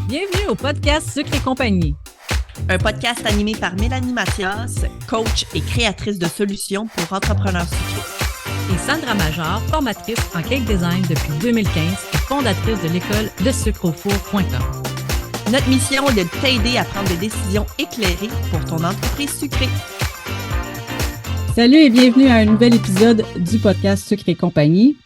Bienvenue au podcast Sucre et compagnie. Un podcast animé par Mélanie Mathias, coach et créatrice de solutions pour entrepreneurs sucrés. Et Sandra Major, formatrice en cake design depuis 2015 et fondatrice de l'école lesucreaufour.com. Notre mission est de t'aider à prendre des décisions éclairées pour ton entreprise sucrée. Salut et bienvenue à un nouvel épisode du podcast Sucre et compagnie.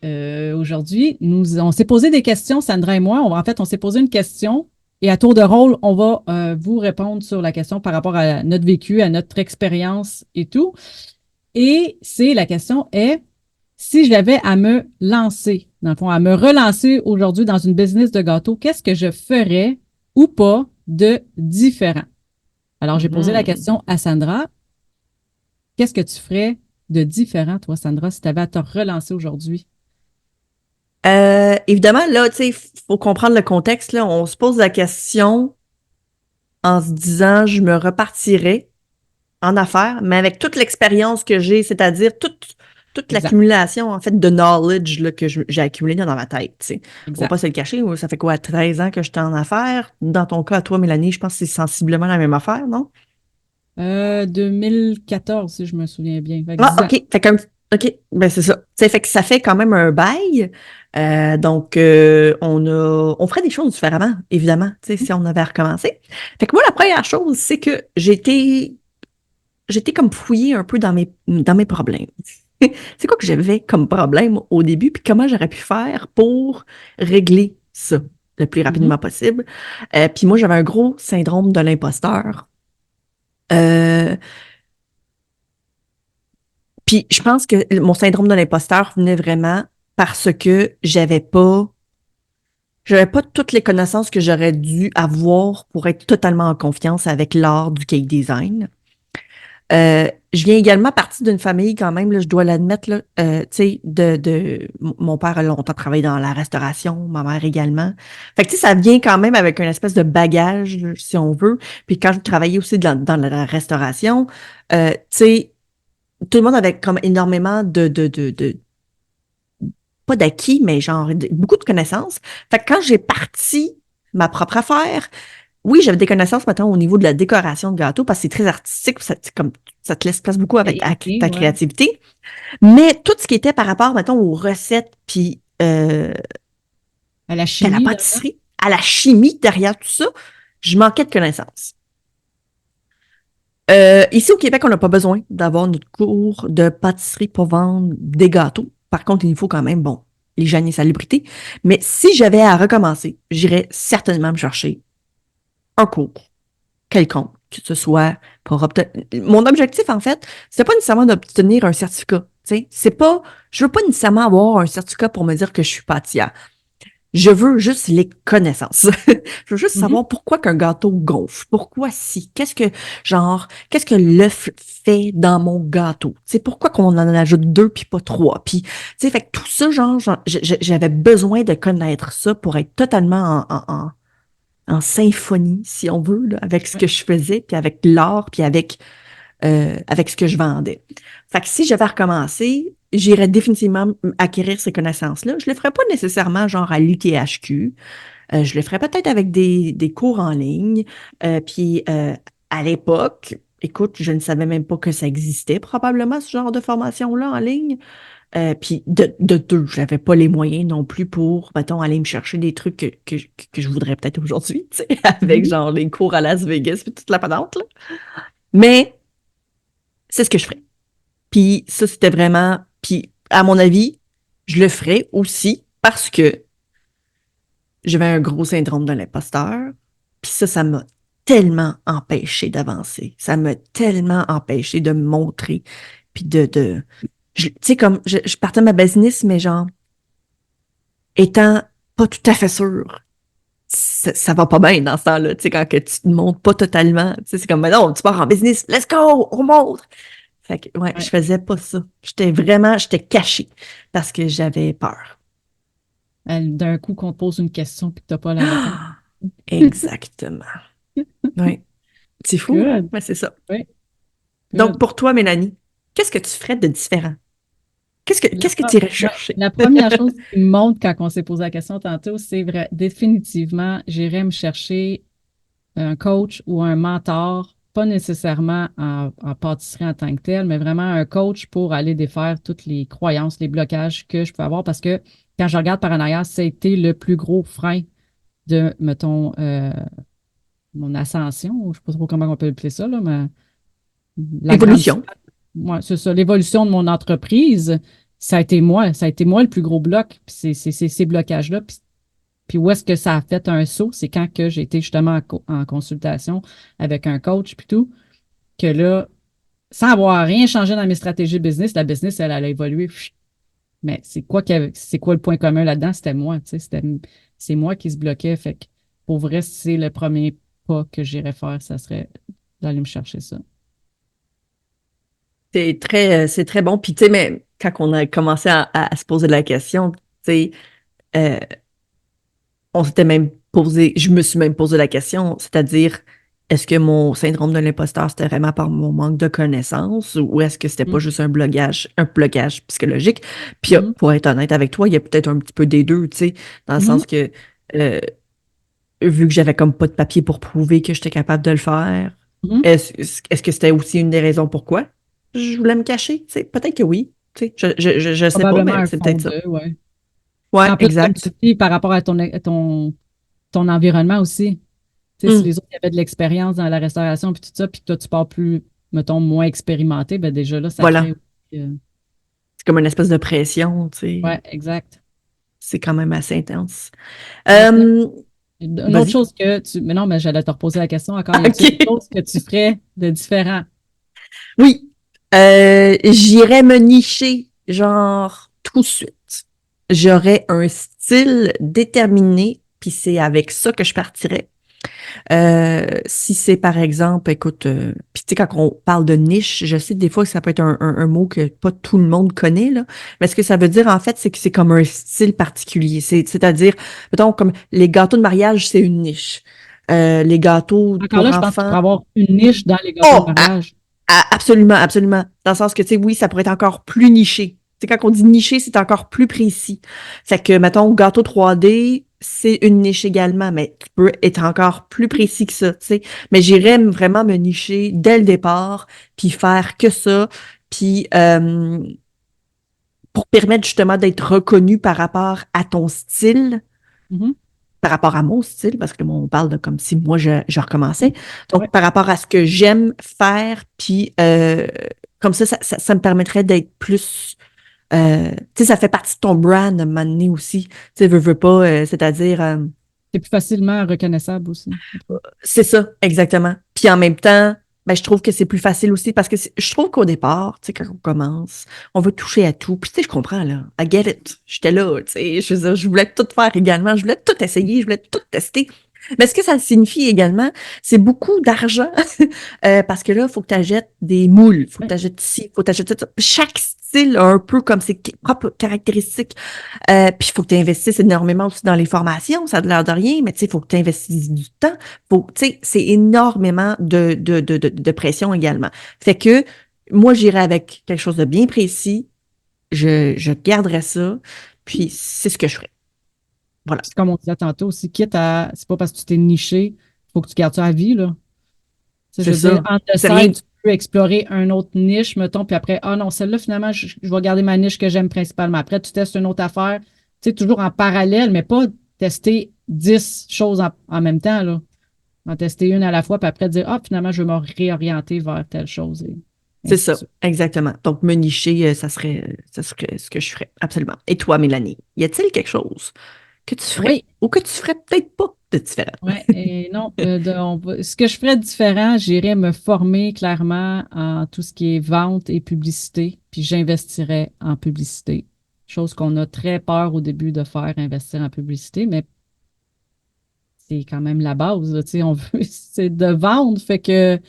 Aujourd'hui, on s'est posé des questions, Sandra et moi. On s'est posé une question et à tour de rôle, on va vous répondre sur la question par rapport à notre vécu, à notre expérience et tout. Et la question est, si j'avais à me lancer, dans le fond, à me relancer aujourd'hui dans une business de gâteaux, qu'est-ce que je ferais ou pas de différent? Alors, j'ai posé la question à Sandra. Qu'est-ce que tu ferais de différent, toi, Sandra, si tu avais à te relancer aujourd'hui? Évidemment, là, tu sais, faut comprendre le contexte, là. On se pose la question en se disant, je me repartirais en affaires, mais avec toute l'expérience que j'ai, c'est-à-dire toute l'accumulation, en fait, de knowledge là, que j'ai accumulé dans ma tête, tu sais. On va pas se le cacher, ça fait quoi, 13 ans que j'étais en affaires? Dans ton cas, à toi, Mélanie, je pense que c'est sensiblement la même affaire, non? 2014, si je me souviens bien. OK. OK, ben c'est ça. T'sais, fait que ça fait quand même un bail. Donc, on ferait des choses différemment, évidemment, si on avait recommencé. Fait que moi, la première chose, c'est que j'étais comme fouillée un peu dans mes problèmes. C'est quoi que j'avais comme problème au début, puis comment j'aurais pu faire pour régler ça le plus rapidement possible. Puis moi, j'avais un gros syndrome de l'imposteur. Puis je pense que mon syndrome de l'imposteur venait vraiment parce que j'avais pas toutes les connaissances que j'aurais dû avoir pour être totalement en confiance avec l'art du cake design. Je viens également partie d'une famille quand même, là, je dois l'admettre, là, tu sais, mon père a longtemps travaillé dans la restauration, ma mère également. Fait que tu sais, ça vient quand même avec une espèce de bagage, si on veut. Puis quand je travaillais aussi dans la restauration, tu sais, tout le monde avait comme énormément pas d'acquis, mais genre beaucoup de connaissances. Fait que quand j'ai parti ma propre affaire, oui, j'avais des connaissances maintenant au niveau de la décoration de gâteau parce que c'est très artistique, ça te laisse place beaucoup avec ta créativité. Mais tout ce qui était par rapport, mettons, aux recettes, puis à la chimie, à la pâtisserie, à la chimie derrière tout ça, je manquais de connaissances. Ici au Québec, on n'a pas besoin d'avoir notre cours de pâtisserie pour vendre des gâteaux. Par contre, il faut quand même, bon, l'hygiène et salubrité. Mais si j'avais à recommencer, j'irais certainement me chercher un cours quelconque, que ce soit pour obtenir. Mon objectif, en fait, c'est pas nécessairement d'obtenir un certificat. C'est pas, je veux pas nécessairement avoir un certificat pour me dire que je suis pâtissière. Je veux juste les connaissances. Je veux juste savoir pourquoi qu'un gâteau gonfle. Pourquoi si? Qu'est-ce que l'œuf fait dans mon gâteau? C'est pourquoi qu'on en ajoute 2 puis pas 3. Puis, fait que tout ça, j'avais besoin de connaître ça pour être totalement en symphonie, si on veut, là, avec ce que je faisais, puis avec l'art, puis avec ce que je vendais. Fait que si j'avais recommencé, j'irais définitivement acquérir ces connaissances-là. Je le ferais pas nécessairement genre à l'UTHQ. Je le ferais peut-être avec des cours en ligne. Puis à l'époque, écoute, je ne savais même pas que ça existait probablement, ce genre de formation-là en ligne. Puis de deux, j'avais pas les moyens non plus pour, mettons, aller me chercher des trucs que je voudrais peut-être aujourd'hui, tu sais, avec genre les cours à Las Vegas puis toute la patente, là. Mais c'est ce que je ferais. Puis ça, c'était vraiment... Puis à mon avis, je le ferais aussi parce que j'avais un gros syndrome de l'imposteur. Puis ça m'a tellement empêché d'avancer. Ça m'a tellement empêché de me montrer. Puis tu sais, comme je partais de ma business, mais genre, étant pas tout à fait sûre, ça va pas bien dans ce temps-là, tu sais, quand que tu te montres pas totalement. Tu sais, c'est comme, mais non, tu pars en business, let's go, on montre. Fait que, ouais, je faisais pas ça. J'étais cachée parce que j'avais peur. d'un coup qu'on te pose une question et que tu n'as pas la réponse. Exactement. Oui. C'est fou, hein? Good. Mais c'est ça. Oui. Donc, Good. pour toi, Mélanie, qu'est-ce que tu ferais de différent? Qu'est-ce que tu irais chercher? La première chose qui me montre quand on s'est posé la question tantôt, c'est vrai, définitivement, j'irais me chercher un coach ou un mentor, pas nécessairement en pâtisserie en tant que tel, mais vraiment un coach pour aller défaire toutes les croyances, les blocages que je peux avoir parce que quand je regarde par en arrière, ça a été le plus gros frein de, mettons, mon ascension, ou je ne sais pas trop comment on peut appeler ça, là, mais Évolution. ouais, c'est ça, l'évolution de mon entreprise, ça a été moi le plus gros bloc, puis c'est ces blocages-là. Puis où est-ce que ça a fait un saut? C'est quand que j'ai été justement en consultation avec un coach puis tout, que là, sans avoir rien changé dans mes stratégies business, la business, elle a évolué. Mais c'est quoi le point commun là-dedans? C'était moi, tu sais, c'est moi qui se bloquais. Fait que pour vrai, c'est le premier pas que j'irais faire, ça serait d'aller me chercher ça. C'est très bon. Puis, tu sais, mais quand on a commencé à se poser la question, tu sais, euh, on s'était même posé, je me suis même posé la question, c'est-à-dire, est-ce que mon syndrome de l'imposteur, c'était vraiment par mon manque de connaissances ou est-ce que c'était pas Mhm. juste un blocage psychologique? Puis, Mhm. pour être honnête avec toi, il y a peut-être un petit peu des deux, tu sais, dans le Mhm. sens que, euh, vu que j'avais comme pas de papier pour prouver que j'étais capable de le faire, Mhm. est-ce que c'était aussi une des raisons pourquoi je voulais me cacher? Tu sais, peut-être que oui. Tu sais, je sais pas, Probablement mais un c'est fond peut-être ça. de, ouais. Ouais, En plus, comme tu exact. dis, par rapport à ton environnement aussi. Tu sais, si Hum, les autres avaient de l'expérience dans la restauration puis tout ça, puis que toi, tu pars plus, mettons, moins expérimenté, ben déjà là, ça crée voilà. aussi, C'est comme une espèce de pression, tu sais. ouais, exact. C'est quand même assez intense. Maintenant, Euh, une autre vas-y. chose que tu. Mais non, mais j'allais te reposer la question encore. Y a-t-il une OK. chose que tu ferais de différent? Oui. J'irais me nicher, genre, tout de suite. J'aurais un style déterminé, puis c'est avec ça que je partirais. Si c'est par exemple, écoute, puis tu sais, quand on parle de niche, je sais des fois que ça peut être un mot que pas tout le monde connaît, là. Mais ce que ça veut dire, en fait, c'est que c'est comme un style particulier. C'est-à-dire, mettons, comme les gâteaux de mariage, c'est une niche. Les gâteaux Encore là, pour je pense qu'il enfants. pourrait avoir une niche dans les gâteaux de Oh, mariage. absolument, absolument. Dans le sens que, tu sais, oui, ça pourrait être encore plus niché. Tu sais, quand on dit niché, c'est encore plus précis. Fait que, mettons, gâteau 3D, c'est une niche également, mais tu peux être encore plus précis que ça, tu sais. Mais j'irais vraiment me nicher dès le départ, puis faire que ça, puis pour permettre justement d'être reconnu par rapport à ton style, Mhm. par rapport à mon style, parce que on parle de comme si moi je recommençais. Ouais. Donc, par rapport à ce que j'aime faire, puis comme ça me permettrait d'être plus. Tu sais, ça fait partie de ton brand à un moment donné aussi. Tu sais, veux pas, c'est-à-dire, C'est plus facilement reconnaissable aussi. c'est ça, exactement. Puis en même temps, ben, je trouve que c'est plus facile aussi parce que je trouve qu'au départ, tu sais, quand on commence, on veut toucher à tout. Puis tu sais, je comprends, là. I get it. J'étais là, tu sais. Je veux dire, je voulais tout faire également. Je voulais tout essayer. Je voulais tout tester. Mais ce que ça signifie également, c'est beaucoup d'argent parce que là, il faut que tu achètes des moules, il faut que Ouais. tu achètes ci, il faut que tu achètes ça. Chaque style a un peu comme ses propres caractéristiques. Puis il faut que tu investisses énormément aussi dans les formations, ça a l'air de rien, mais tu sais, il faut que tu investisses du temps. Tu sais, c'est énormément de pression également. Fait que moi, j'irais avec quelque chose de bien précis, je garderais ça, puis c'est ce que je ferais. Voilà. Puis comme on disait tantôt aussi, quitte à. C'est pas parce que tu t'es niché, il faut que tu gardes ça à vie, là. Tu sais, je C'est veux dire, ça. entre le C'est side, rien. tu peux explorer un autre niche, mettons, puis après, ah non, celle-là, finalement, je vais garder ma niche que j'aime principalement. Après, tu testes une autre affaire, tu sais, toujours en parallèle, mais pas tester 10 choses en même temps, là. En tester une à la fois, puis après dire, ah, finalement, je vais me réorienter vers telle chose, et C'est ainsi de ça, suite. exactement. Donc, me nicher, ça serait ce que je ferais, absolument. Et toi, Mélanie, y a-t-il quelque chose que tu ferais Oui, ou que tu ferais peut-être pas de différent? oui, et non, ce que je ferais différent, j'irais me former clairement en tout ce qui est vente et publicité, puis j'investirais en publicité. Chose qu'on a très peur au début de faire, investir en publicité, mais c'est quand même la base, là, tu sais, on veut, c'est de vendre, fait que,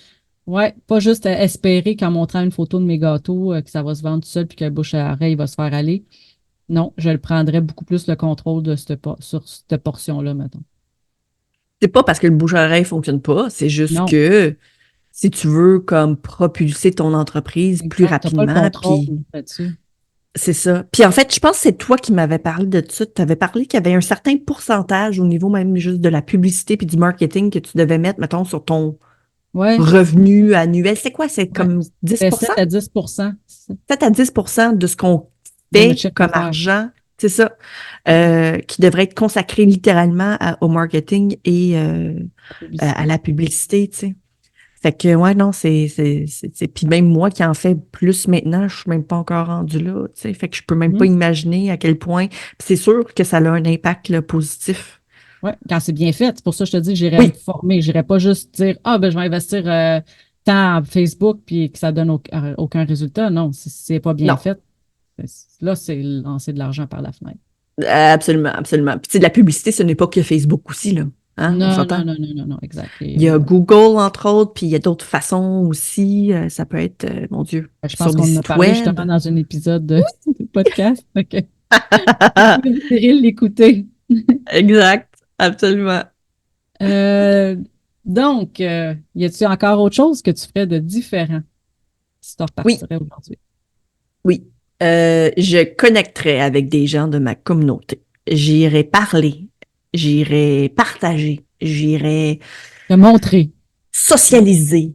ouais, pas juste espérer qu'en montrant une photo de mes gâteaux, que ça va se vendre tout seul, puis que le bouche à oreille va se faire aller. Non, je le prendrais beaucoup plus le contrôle de sur cette portion-là, mettons. C'est pas parce que le bouche-à-oreille fonctionne pas, c'est juste Non. que si tu veux comme propulser ton entreprise plus Exact. Tu n'as pas le rapidement, contrôle puis là-dessus. C'est ça. Puis en fait, je pense que c'est toi qui m'avais parlé de ça. Tu avais parlé qu'il y avait un certain pourcentage au niveau même juste de la publicité puis du marketing que tu devais mettre, mettons, sur ton Ouais, revenu annuel. C'est quoi? C'est ouais. comme 10 C'était 7 à 10 7 à 10 de ce qu'on de notre fait chiffre comme d'affaires. argent, c'est ça, qui devrait être consacré littéralement au marketing et à Publicité. la publicité, tu sais. Fait que, ouais, non, puis même moi qui en fais plus maintenant, je suis même pas encore rendue là, tu sais. Fait que je peux même pas Mhm. imaginer à quel point. Puis c'est sûr que ça a un impact là, positif. Ouais, quand c'est bien fait. C'est pour ça que je te dis que j'irai me Oui, former. J'irai pas juste dire, ah, ben, je vais investir tant à Facebook puis que ça donne aucun résultat. Non, si c'est pas bien non, fait, là, c'est lancer de l'argent par la fenêtre. absolument, absolument. Puis tu sais, de la publicité, ce n'est pas que Facebook aussi, là. Hein, on Non, non, s'entend? non, non, non, non, exact. Il y a Google, entre autres, puis il y a d'autres façons aussi. Ça peut être, mon Dieu, Je sur pense des qu'on en a sites parlé web. justement dans un épisode de podcast. OK. Cyril, l'écouter. Exact, absolument. Euh, donc, y a-t-il encore autre chose que tu ferais de différent si tu Oui, repartirais aujourd'hui? oui. Je connecterai avec des gens de ma communauté. J'irai parler, j'irai partager, j'irai Te montrer. socialiser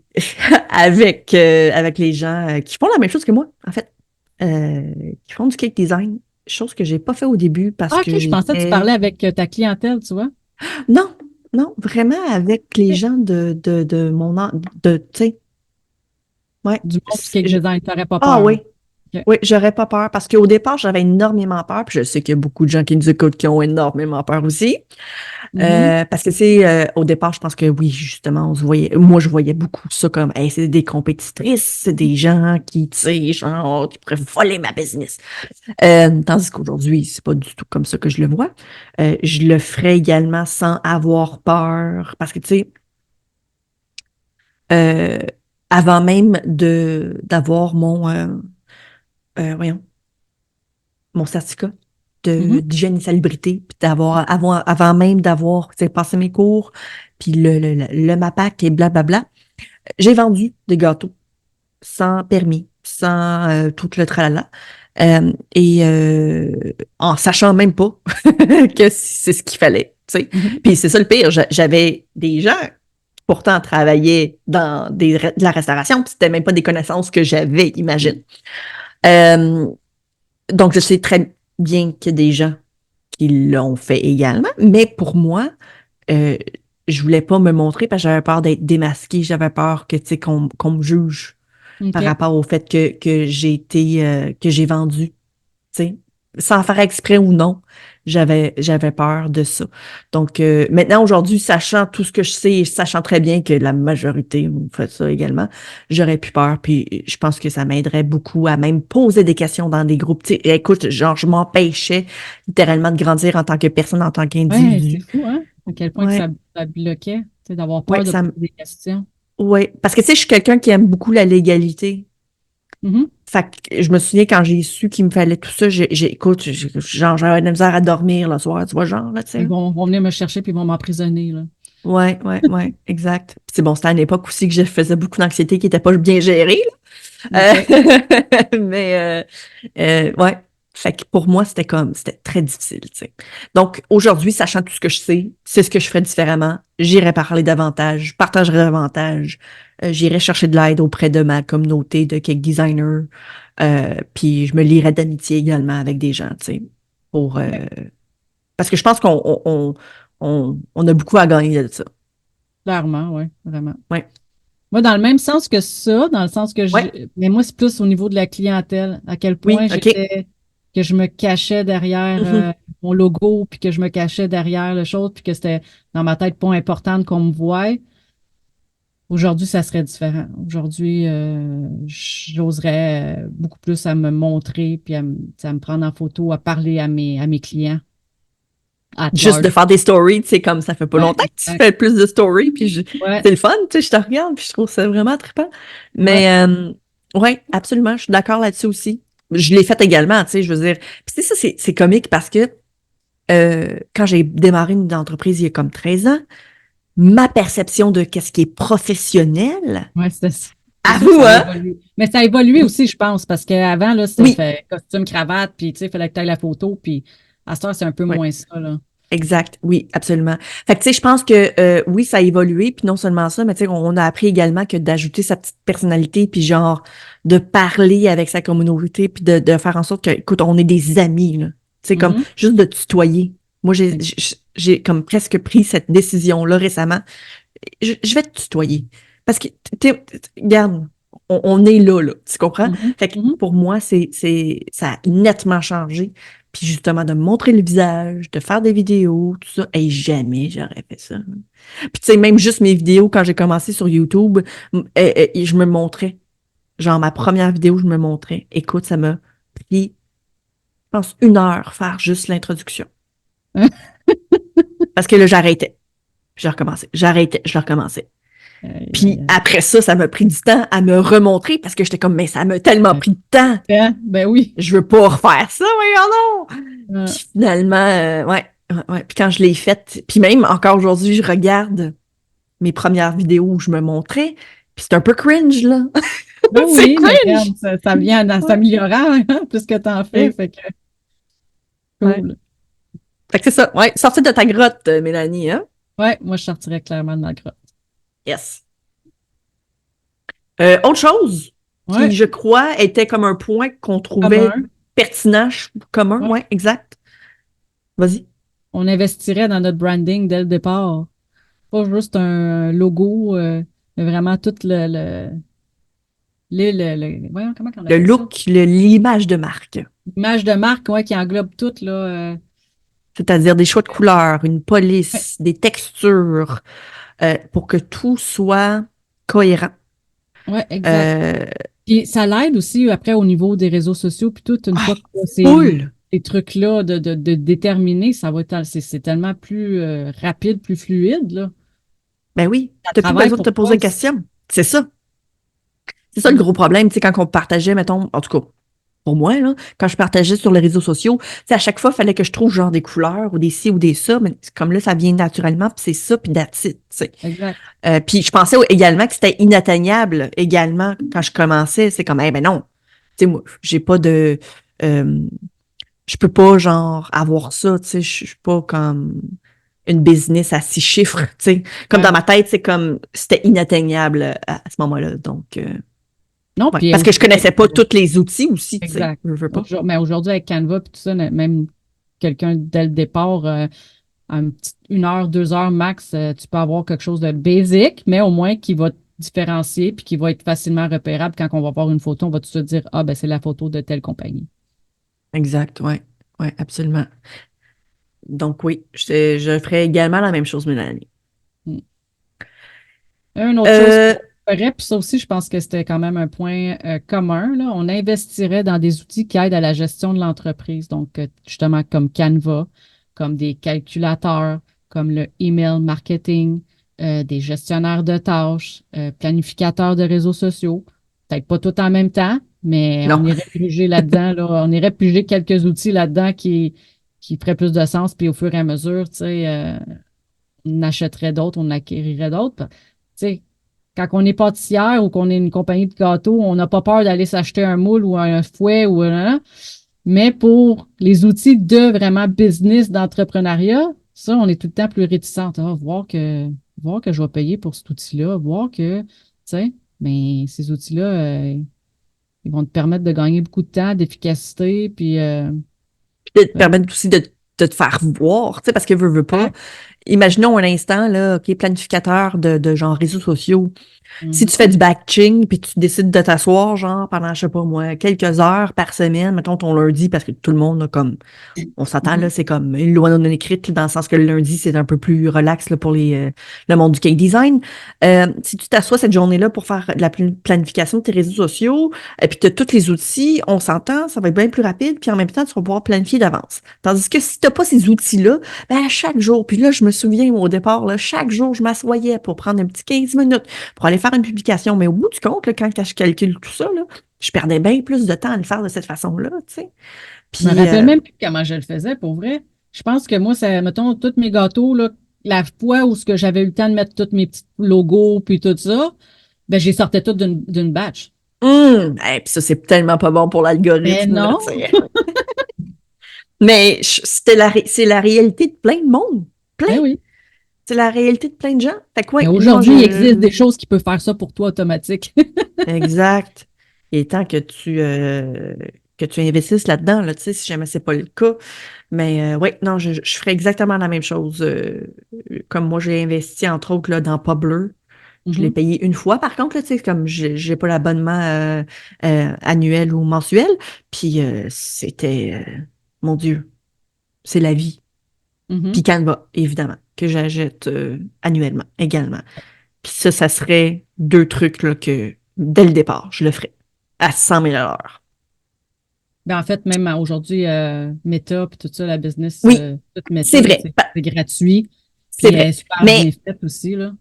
avec les gens qui font la même chose que moi, en fait, euh, qui font du cake design, chose que j'ai pas fait au début parce Ah, que OK, je pensais que tu j'étais... parlais avec ta clientèle, tu vois, Non, non, vraiment avec les OK. gens de mon... de, tu sais, ouais. Du monde du cake design. Tu n'aurais pas Ah peur. oui, OK. oui, j'aurais pas peur parce qu'au départ, j'avais énormément peur, puis je sais qu'il y a beaucoup de gens qui nous écoutent qui ont énormément peur aussi. Mhm. Parce que au départ, je pense que oui, justement, on se voyait, moi, je voyais beaucoup ça comme, hey, c'est des compétitrices, c'est des gens qui, tu sais, genre, qui pourraient voler ma business. Tandis qu'aujourd'hui, c'est pas du tout comme ça que je le vois. Je le ferais également sans avoir peur, parce que, tu sais, euh, avant même d'avoir voyons, mon certificat Mhm. d'hygiène et salubrité, puis avant même d'avoir, tu sais, passé mes cours, puis le MAPAC et blablabla, j'ai vendu des gâteaux sans permis, sans tout le tralala. Et en sachant même pas que c'est ce qu'il fallait, tu sais. Mhm. Puis c'est ça le pire, j'avais des gens qui pourtant travaillaient dans de la restauration, puis c'était même pas des connaissances que j'avais, imagine. Euh, donc je sais très bien qu'il y a des gens qui l'ont fait également, mais pour moi, euh, je voulais pas me montrer parce que j'avais peur d'être démasquée, j'avais peur que, tu sais, qu'on me juge par OK. rapport au fait que que j'ai vendu, tu sais, sans faire exprès ou non, j'avais peur de ça. Donc, maintenant, aujourd'hui, sachant tout ce que je sais, et sachant très bien que la majorité ont fait ça également, j'aurais plus peur, puis je pense que ça m'aiderait beaucoup à même poser des questions dans des groupes. Tu sais, écoute, genre, je m'empêchais littéralement de grandir en tant que personne, en tant Ouais, c'est qu'individu. fou, hein? À quel point que Ouais, ça bloquait, tu sais, d'avoir ouais, peur de poser des questions. ouais, parce que tu sais, je suis quelqu'un qui aime beaucoup la légalité. Mhm. Fait que je me souviens quand j'ai su qu'il me fallait tout ça, écoute, genre, j'avais de la misère à dormir le soir, tu vois, genre, là, tu sais. Vont venir me chercher puis ils vont m'emprisonner, là. Ouais, ouais, ouais, exact. Puis c'est bon, c'était à une époque aussi que je faisais beaucoup d'anxiété qui n'était pas bien gérée, là. OK. Mais, ouais. Fait que pour moi, c'était très difficile, tu sais. Donc, aujourd'hui, sachant tout ce que je sais, c'est ce que je ferais différemment. J'irais parler davantage, je partagerais davantage, j'irais chercher de l'aide auprès de ma communauté de cake designers, puis je me lierais d'amitié également avec des gens, tu sais, pour, Ouais, parce que je pense qu'on a beaucoup à gagner de ça. clairement, oui, vraiment. Ouais, Moi, dans le même sens que ça, dans le sens que ouais, mais moi, c'est plus au niveau de la clientèle, à quel oui, point OK. que je me cachais derrière Mhm. mon logo, puis que je me cachais derrière le chose, puis que c'était dans ma tête pas important qu'on me voie. Aujourd'hui, ça serait différent. Aujourd'hui, j'oserais beaucoup plus à me montrer, puis tu sais, à me prendre en photo, à parler à mes clients, at Juste de large. faire des stories, tu sais, comme ça fait pas Ouais, longtemps que tu exact. fais plus de stories, puis Ouais, c'est le fun, tu sais, je te regarde, puis je trouve ça vraiment trippant. ouais. Mais, ouais, absolument, je suis d'accord là-dessus aussi. Je l'ai fait également, tu sais, je veux dire. Puis c'est ça, c'est comique parce que quand j'ai démarré une entreprise il y a comme 13 ans, ma perception de qu'est-ce qui est professionnel Ouais, c'était ça. C'est À sûr que vous, ça a hein? évolué. Mais ça a évolué aussi, je pense, parce qu'avant, là, c'était Oui, fait costume, cravate, puis tu sais, il fallait que tu ailles la photo, puis à cette heure, c'est un peu oui, moins ça, là. exact. Oui, absolument. Fait que, tu sais, je pense que oui, ça a évolué, puis non seulement ça, mais tu sais, on a appris également que d'ajouter sa petite personnalité, puis genre, de parler avec sa communauté, puis de faire en sorte que, écoute, on est des amis, là. Tu sais, comme, Mhm. juste de tutoyer. Moi, Exact. j'ai comme presque pris cette décision-là récemment. Je vais te tutoyer. Parce que, regarde, on est là, tu comprends? Mhm. Fait que Mhm. pour moi, ça a nettement changé. Puis justement, de me montrer le visage, de faire des vidéos, tout ça. Et jamais j'aurais fait ça. Puis tu sais, même juste mes vidéos, quand j'ai commencé sur YouTube, je me montrais. Genre, ma première vidéo, je me montrais. Écoute, ça m'a pris, je pense, 1 heure faire juste l'introduction. Parce que là, j'arrêtais. Je recommençais. J'arrêtais. Je recommençais. Aïe, aïe, Puis aïe. après ça m'a pris du temps à me remontrer parce que j'étais comme, mais ça m'a tellement pris de temps. Hein? Ben oui. Je veux pas refaire ça, voyons non. Ah, Puis finalement, ouais. Puis quand je l'ai faite, puis même encore aujourd'hui, je regarde mes premières vidéos où je me montrais, puis c'est un peu cringe, là. ben C'est oui, mais cringe! regarde, ça vient en Ouais. s'améliorant, hein, plus que t'en fais, Et- fait que ouais. cool. Fait que c'est ça. Ouais, sortir de ta grotte, Mélanie, hein? Ouais, moi, je sortirais clairement de la grotte. Yes. Autre chose qui, Ouais, je crois, était comme un point qu'on trouvait commun. pertinent, commun, Ouais. ouais, exact. Vas-y. On investirait dans notre branding dès le départ. Pas juste un logo, mais vraiment tout voyons, comment on Le appelle ça? look, l'image de marque. L'image de marque, ouais, qui englobe tout, là. C'est-à-dire des choix de couleurs, une Ouais, police, des textures, pour que tout soit cohérent. ouais, exact. Euh, Puis ça l'aide aussi après au niveau des réseaux sociaux, puis tout, une ah, fois que tu as full! ces trucs-là de déterminer, ça va être, c'est tellement plus rapide, plus fluide, là. Ben oui, Ça t'as plus travaille besoin de te pour toi poser de aussi. questions. C'est ça. C'est ça le Mm. gros problème, tu sais, quand on partageait, mettons, en tout cas, pour moi, là, quand je partageais sur les réseaux sociaux, tu sais, à chaque fois, il fallait que je trouve genre des couleurs ou des ci ou des ça, mais comme là, ça vient naturellement, puis c'est ça, puis that's it, tu sais. Exact. Puis je pensais également que c'était inatteignable également quand je commençais. C'est comme, eh ben non, tu sais, moi, j'ai pas de. euh, je peux pas, genre, avoir ça, tu sais, je suis pas comme une business à 6 chiffres, tu sais. Comme dans Ouais. ma tête, c'est comme, c'était inatteignable à ce moment-là. Donc, Non, ouais. puis Parce que je aujourd'hui, connaissais pas tous les outils aussi, tu sais. exact. Je veux pas. Mais aujourd'hui, avec Canva, puis tout ça, même quelqu'un dès le départ, une heure, 2 heures max, tu peux avoir quelque chose de basic, mais au moins qui va te différencier puis qui va être facilement repérable quand on va voir une photo, on va tout de suite dire, ah, ben c'est la photo de telle compagnie. Exact, ouais. Ouais, absolument. Donc, oui, je ferais également la même chose, Mélanie. Mm. Une autre chose Euh, qu'on ferait, puis ça aussi, je pense que c'était quand même un point commun, là, on investirait dans des outils qui aident à la gestion de l'entreprise. Donc, justement, comme Canva, comme des calculateurs, comme le email marketing, des gestionnaires de tâches, planificateurs de réseaux sociaux. Peut-être pas tout en même temps, mais on non. irait piger là-dedans, là, on irait piger quelques outils là-dedans qui feraient plus de sens, puis au fur et à mesure, tu sais, on achèterait d'autres, on acquérirait d'autres. Tu sais, quand on est pâtissière ou qu'on est une compagnie de gâteaux, on n'a pas peur d'aller s'acheter un moule ou un fouet ou un. Mais pour les outils de vraiment business, d'entrepreneuriat, ça, on est tout le temps plus réticente. Ah, voir que je vais payer pour cet outil-là, voir que, tu sais, mais ces outils-là, ils vont te permettre de gagner beaucoup de temps, d'efficacité, puis De te permettre aussi de te faire voir, tu sais, parce que veux pas. exact. Imaginons un instant, là, OK, planificateur de genre réseaux sociaux. Si tu fais Mhm. du batching, puis tu décides de t'asseoir, genre, pendant, je sais pas moi, quelques heures par semaine, mettons ton lundi, parce que tout le monde a comme on s'entend, là, Mhm. c'est comme une loi non écrite, là, dans le sens que le lundi, c'est un peu plus relax là, pour le monde du cake design. Si tu t'assois cette journée-là pour faire de la planification de tes réseaux sociaux, et puis tu as tous les outils, on s'entend, ça va être bien plus rapide, puis en même temps, tu vas pouvoir planifier d'avance. Tandis que si tu n'as pas ces outils-là, ben, à chaque jour, puis là, je me souviens au départ, là, chaque jour, je m'assoyais pour prendre un petit 15 minutes pour aller faire une publication. Mais au bout du compte, là, quand je calcule tout ça, là, je perdais bien plus de temps à le faire de cette façon-là, tu sais. Je me Puis, rappelle même plus comment je le faisais, pour vrai. Je pense que moi, ça, mettons, tous mes gâteaux, là, la fois où ce que j'avais eu le temps de mettre tous mes petits logos puis tout ça, Ben, j'ai sorti tout d'une batch. Puis ça, c'est tellement pas bon pour Mais l'algorithme, là, non. tu sais. Mais c'est la réalité de plein de monde. Plein. Ben oui. C'est la réalité de plein de gens. Fait que, Mais ouais, non, aujourd'hui, il existe des choses qui peuvent faire ça pour toi automatique. Exact. Il est temps que tu investisses là-dedans, là, tu sais, si jamais c'est pas le cas. Mais ouais, non, je ferais exactement la même chose. Comme moi, j'ai investi, entre autres, là, dans Publer. Je l'ai Mhm, payé une fois, par contre, là, tu sais, comme j'ai pas l'abonnement annuel ou mensuel. Puis c'était, mon Dieu, c'est la vie. Puis mhm. Canva, évidemment, que j'achète annuellement également. Puis ça serait deux trucs là, que, dès le départ, je le ferais à 100 000 $. Ben, en fait, même aujourd'hui, Meta, puis tout ça, la business, Oui, toute c'est Meta, là, vrai. c'est gratuit. C'est Puis elle est vrai. super bien Mais faite aussi, là.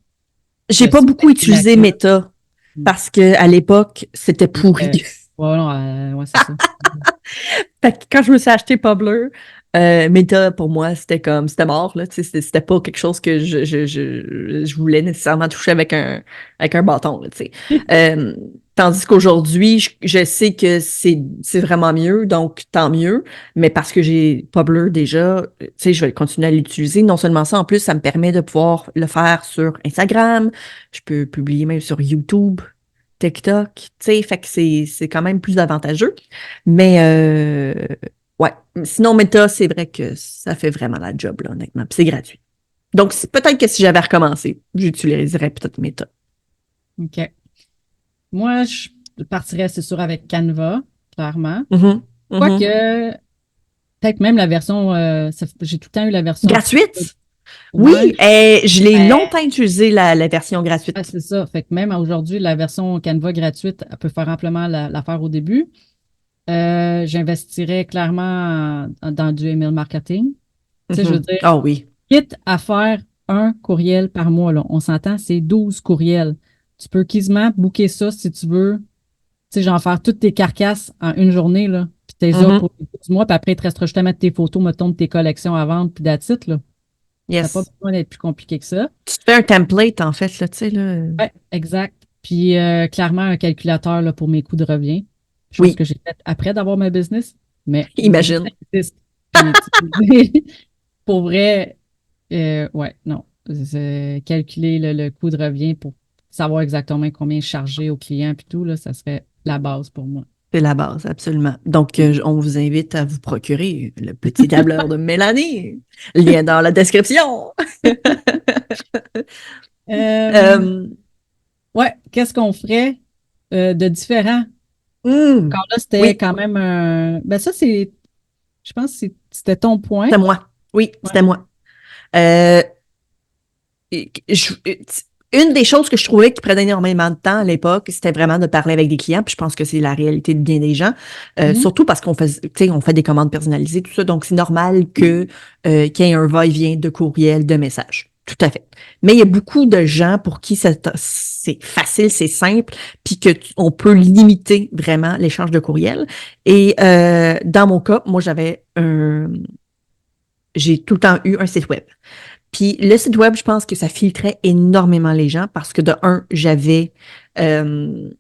j'ai pas Si vous beaucoup avez la utilisé cote. Meta Mm. parce que à l'époque, c'était pourri. Ouais, non, ouais, c'est ça. Fait que quand je me suis acheté Publer, Meta, pour moi, c'était mort, là. Tu sais, c'était pas quelque chose que je voulais nécessairement toucher avec un bâton, là, tu sais. Euh, Tandis qu'aujourd'hui, je sais que c'est vraiment mieux, donc tant mieux. Mais parce que j'ai Publer déjà, tu sais, je vais continuer à l'utiliser. Non seulement ça, en plus, ça me permet de pouvoir le faire sur Instagram. Je peux publier même sur YouTube, TikTok, tu sais, fait que c'est quand même plus avantageux. Mais ouais, sinon Meta, c'est vrai que ça fait vraiment la job, là, honnêtement. Puis c'est gratuit. Donc, peut-être que si j'avais recommencé, j'utiliserais peut-être Meta. OK. Moi, je partirais, c'est sûr, avec Canva, clairement. Mhm, mhm. Quoique, peut-être même la version, j'ai tout le temps eu la version free. Gratuite? Ouais, Oui, je l'ai longtemps utilisé, la version gratuite. c'est ça. Fait que même aujourd'hui, la version Canva gratuite, elle peut faire amplement l'affaire au début. J'investirais clairement dans du email marketing. Tu sais, je veux Mhm. dire, Ah oui. quitte à faire un courriel par mois, là, on s'entend, c'est 12 courriels. Tu peux quasiment booker ça si tu veux. Tu sais, genre faire toutes tes carcasses en une journée, là, puis t'es là Mhm. pour les 12 mois, puis après, il te restera juste à mettre tes photos, mettons, de tes collections à vendre, puis that's it, là. Ça n'a pas Yes. besoin d'être plus compliqué que ça. Tu te fais un template, en fait, là, tu sais, là. Ouais, exact. Puis clairement, un calculateur là, pour mes coûts de revient. Chose Oui, que j'ai faite après d'avoir ma business. Mais oui, ça imagine. existe. Puis, tu sais, pour vrai, ouais, non. Calculer le coût de revient pour savoir exactement combien charger au client puis tout, là, ça serait la base pour moi. C'est la base, absolument. Donc, on vous invite à vous procurer le petit tableur de Mélanie. Lien dans la description. Euh, Euh, ouais, qu'est-ce qu'on ferait de différent? hmm, Encore là, c'était oui, quand même un. Ben, ça, je pense que c'était ton point. c'était moi. Oui, Ouais. c'était moi. Euh, une des choses que je trouvais qui prenait énormément de temps à l'époque, c'était vraiment de parler avec des clients. Puis je pense que c'est la réalité de bien des gens. Mhm. Surtout parce qu'on fait, tu sais, on fait des commandes personnalisées, tout ça. Donc, c'est normal qu'il y ait un va-et-vient de courriel, de messages. Tout à fait. Mais il y a beaucoup de gens pour qui c'est facile, c'est simple, puis on peut limiter vraiment l'échange de courriel. Et dans mon cas, moi, j'ai tout le temps eu un site web. Puis le site web, je pense que ça filtrait énormément les gens parce que de un, euh,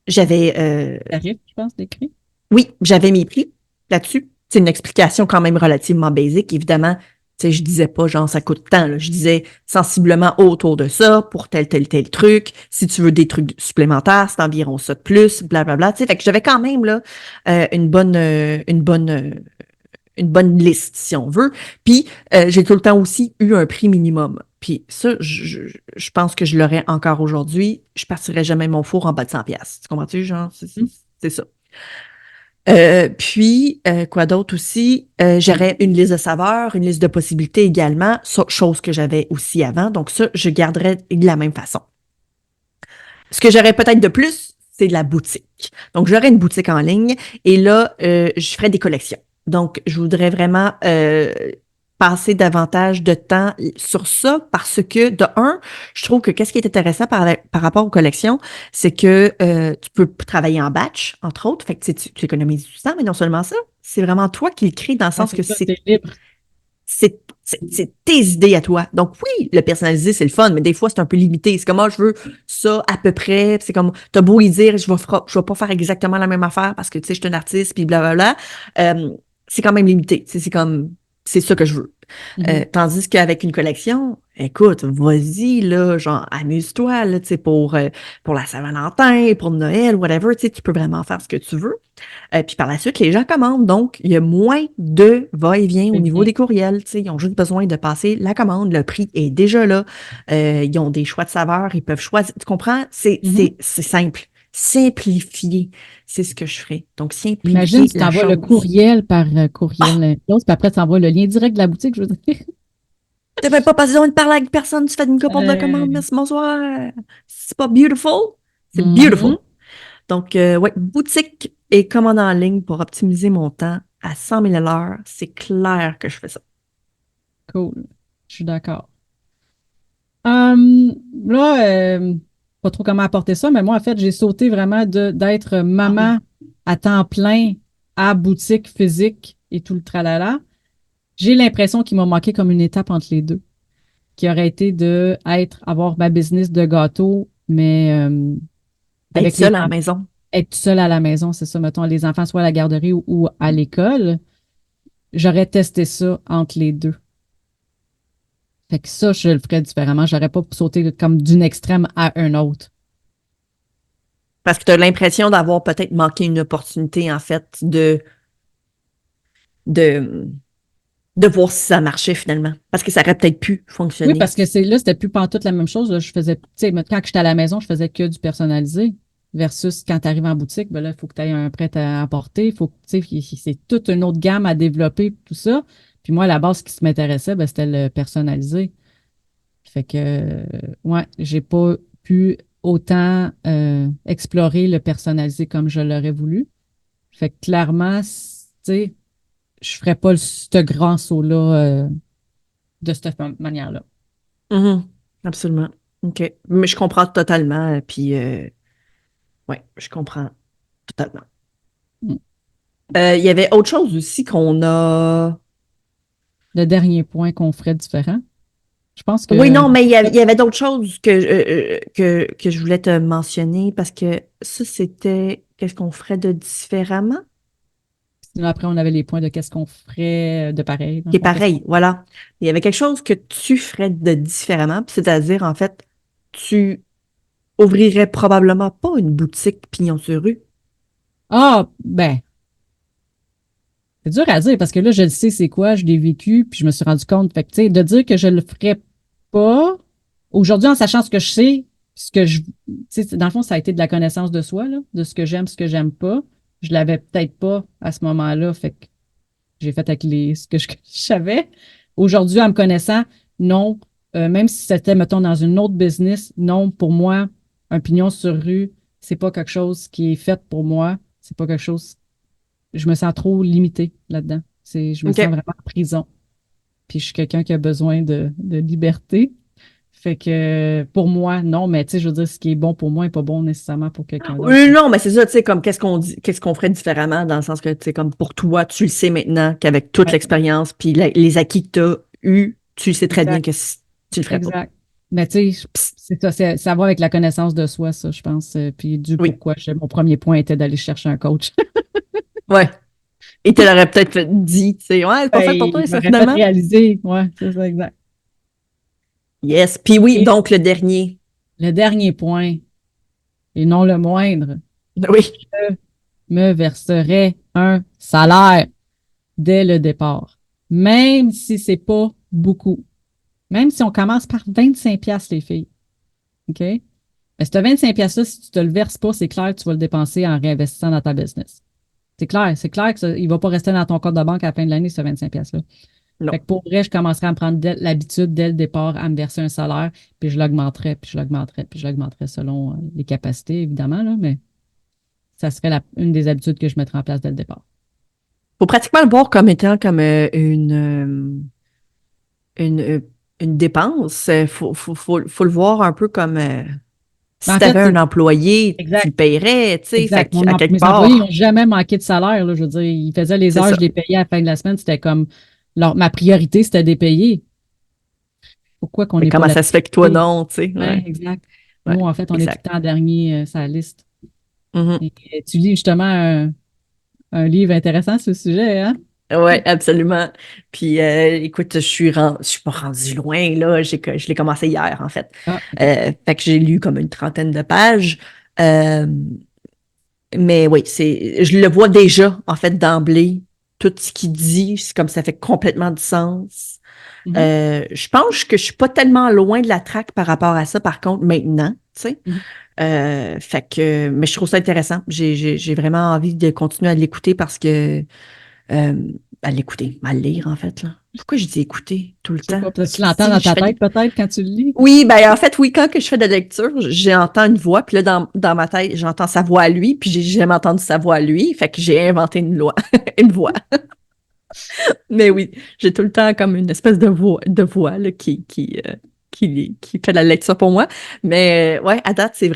j'avais, Tarif, je pense, d'écrit. oui, j'avais mes prix là-dessus. C'est une explication quand même relativement basique. Évidemment, tu sais, je disais pas genre ça coûte tant, là. Je disais sensiblement autour de ça pour tel truc. Si tu veux des trucs supplémentaires, c'est environ ça de plus, blablabla. Tu sais, fait que j'avais quand même là une bonne liste, si on veut. Puis, j'ai tout le temps aussi eu un prix minimum. Puis ça, je pense que je l'aurais encore aujourd'hui. Je partirais jamais mon four en bas de 100 pièces. Tu comprends-tu, genre? Mhm. C'est ça. Puis, quoi d'autre aussi? J'aurais une liste de saveurs, une liste de possibilités également, chose que j'avais aussi avant. Donc ça, je garderais de la même façon. Ce que j'aurais peut-être de plus, c'est de la boutique. Donc, j'aurais une boutique en ligne et là, je ferais des collections. Donc, je voudrais vraiment passer davantage de temps sur ça parce que, de un, je trouve que qu'est-ce qui est intéressant par rapport aux collections, c'est que tu peux travailler en batch, entre autres. Fait que tu économises du temps, mais non seulement ça, c'est vraiment toi qui le crée dans le Ouais, sens c'est que ça, t'es libre. c'est C'est tes idées à toi. Donc oui, le personnalisé, c'est le fun, mais des fois, c'est un peu limité. C'est comme, moi, je veux ça à peu près. Puis c'est comme, t'as beau y dire, je vais pas faire exactement la même affaire parce que, tu sais, je suis un artiste, puis blablabla. C'est quand même limité. Tu sais, c'est comme, c'est ça que je veux. Mhm. Tandis qu'avec une collection, écoute, vas-y, là, genre, amuse-toi, là, tu sais, pour la Saint-Valentin, pour Noël, whatever, tu sais, tu peux vraiment faire ce que tu veux. Puis par la suite, les gens commandent. Donc, il y a moins de va-et-vient au C'est niveau bien. des courriels. Tu sais, ils ont juste besoin de passer la commande. Le prix est déjà là. Ils ont des choix de saveurs. Ils peuvent choisir. Tu comprends? Mhm. C'est simple. Simplifier, c'est ce que je ferais. Donc, Imagine, simplifier tu la t'envoies le chose. courriel par courriel, Ah! puis après, tu envoies le lien direct de la boutique, je veux dire. Tu n'avais pas besoin de parler avec personne. Tu fais une commande de commande. Euh, Merci, bonsoir. C'est pas beautiful? C'est mhm. beautiful. Donc, ouais, boutique et commande en ligne pour optimiser mon temps à 100 000 à l'heure. C'est clair que je fais ça. Cool. Je suis d'accord. Là, pas trop comment apporter ça, mais moi, en fait, j'ai sauté vraiment d'être Ah maman oui. à temps plein à boutique physique et tout le tralala. J'ai l'impression qu'il m'a manqué comme une étape entre les deux, qui aurait été avoir ma business de gâteau, mais Être avec les seule à la enfants, maison. être seule à la maison, c'est ça, mettons, les enfants soit à la garderie ou à l'école. J'aurais testé ça entre les deux. Fait que ça, je le ferais différemment. J'aurais pas sauté comme d'une extrême à un autre. Parce que tu as l'impression d'avoir peut-être manqué une opportunité, en fait, de, de voir si ça marchait finalement. Parce que ça aurait peut-être pu Oui, fonctionner. parce que là, c'était plus pantoute la même chose. Là. Je faisais, tu sais, quand j'étais à la maison, je faisais que du personnalisé. Versus quand tu arrives en boutique, ben là, il faut que tu aies un prêt à emporter. Faut que, tu sais, c'est toute une autre gamme à développer, tout ça. Puis moi, à la base, ce qui m'intéressait, ben, c'était le personnalisé. Fait que, ouais, j'ai pas pu autant explorer le personnalisé comme je l'aurais voulu. Fait que clairement, tu sais, je ferais pas ce grand saut-là de cette manière-là. Mhm. Absolument. OK. Mais je comprends totalement. Puis, ouais, je comprends totalement. Mm. Il y avait autre chose aussi qu'on a. Le dernier point qu'on ferait différent. Je pense Oui, que non, mais il y avait d'autres choses que je voulais te mentionner parce que ça, c'était qu'est-ce qu'on ferait de différemment? sinon, après, on avait les points de qu'est-ce qu'on ferait de pareil. Dans le Qui est fond, qu'est-ce qu'on... pareil, voilà. Il y avait quelque chose que tu ferais de différemment, puis c'est-à-dire, en fait, tu ouvrirais probablement pas une boutique pignon sur rue. Ah, ben, c'est dur à dire parce que là, je le sais c'est quoi, je l'ai vécu, puis je me suis rendu compte. Fait que, tu sais, de dire que je le ferais pas, aujourd'hui, en sachant ce que je sais, ce que je, tu sais, dans le fond, ça a été de la connaissance de soi, là, de ce que j'aime pas. Je l'avais peut-être pas à ce moment-là, fait que j'ai fait avec ce que je, que je savais. Aujourd'hui, en me connaissant, non. Même si c'était, mettons, dans une autre business, non, pour moi, un pignon sur rue, c'est pas quelque chose qui est fait pour moi. C'est pas quelque chose. Je me sens trop limitée là-dedans. Je me sens OK. vraiment en prison. Puis je suis quelqu'un qui a besoin de liberté. Fait que pour moi, non, mais tu sais, je veux dire, ce qui est bon pour moi n'est pas bon nécessairement pour quelqu'un d'autre. Oui, non, mais c'est ça, tu sais, comme qu'est-ce qu'on dit, qu'est-ce qu'on ferait différemment dans le sens que, tu sais, comme pour toi, tu le sais maintenant qu'avec toute Ouais, l'expérience puis les acquis que tu as eus, tu sais très bien exact. que tu le ferais pas. Exact. Mais tu sais, Psst, c'est ça, ça va avec la connaissance de soi, ça, je pense. Puis du oui, pourquoi. Mon premier point était d'aller chercher un coach. ouais. Et tu l'aurais peut-être dit, tu sais, ouais, c'est pas fait pour Il toi, ça, m'aurait fait finalement. réaliser. Ouais, c'est ça, exact. Yes. Puis oui, Et donc le dernier. le dernier point, et non le moindre, Oui. je me verserait un salaire dès le départ. Même si c'est pas beaucoup. Même si on commence par 25 pièces les filles. OK? Mais ce 25 pièces là si tu te le verses pas, c'est clair que tu vas le dépenser en réinvestissant dans ta business. C'est clair que il va pas rester dans ton compte de banque à la fin de l'année, ce 25 pièces là. Non. Fait que pour vrai, je commencerai à me prendre l'habitude dès le départ à me verser un salaire, puis je l'augmenterai, puis je l'augmenterai, puis je l'augmenterai selon les capacités, évidemment, là, mais ça serait une des habitudes que je mettrais en place dès le départ. Faut pratiquement le voir comme étant comme une, euh, une dépense. Faut le voir un peu comme Mais si en tu avais fait, un employé, tu exact, le payerais, tu sais, fait exact. qu'à quelque Mes employés n'ont part. jamais manqué de salaire, là, je veux dire, ils faisaient les C'est heures, je ça. les payais à la fin de la semaine, c'était comme ma priorité, c'était de les payer. Pourquoi qu'on Mais n'est pas comment la ça se fait que toi, priorité? non, tu sais? Oui, Ouais, exact. ouais, Nous, en fait, on est tout exact. le temps dernier sur la liste. Mhm. Et, tu lis justement un livre intéressant sur ce sujet, hein? Ouais, absolument. Puis, écoute, je suis pas rendue loin, là. Je l'ai commencé hier, en fait. Ah, OK. Fait que j'ai lu comme une trentaine de pages. Euh, mais oui, je le vois déjà, en fait, d'emblée. Tout ce qu'il dit, c'est comme ça fait complètement du sens. Mhm, Je pense que je suis pas tellement loin de la traque par rapport à ça, par contre, maintenant, tu sais. mhm. Fait que, mais je trouve ça intéressant. J'ai vraiment envie de continuer à l'écouter parce que, à l'écouter, à le lire, en fait, là. Pourquoi je dis écouter tout le Je sais temps? pas, peut-être que tu l'entends Si dans je ta fais tête peut-être quand tu le lis. Oui, ben en fait, oui, quand que je fais de la lecture, j'entends une voix, puis là, dans ma tête, j'entends sa voix à lui, puis j'ai jamais entendu sa voix à lui, fait que j'ai inventé une loi, une voix. Mais oui, j'ai tout le temps comme une espèce de voix là, qui fait de la lecture pour moi. Mais ouais, à date, c'est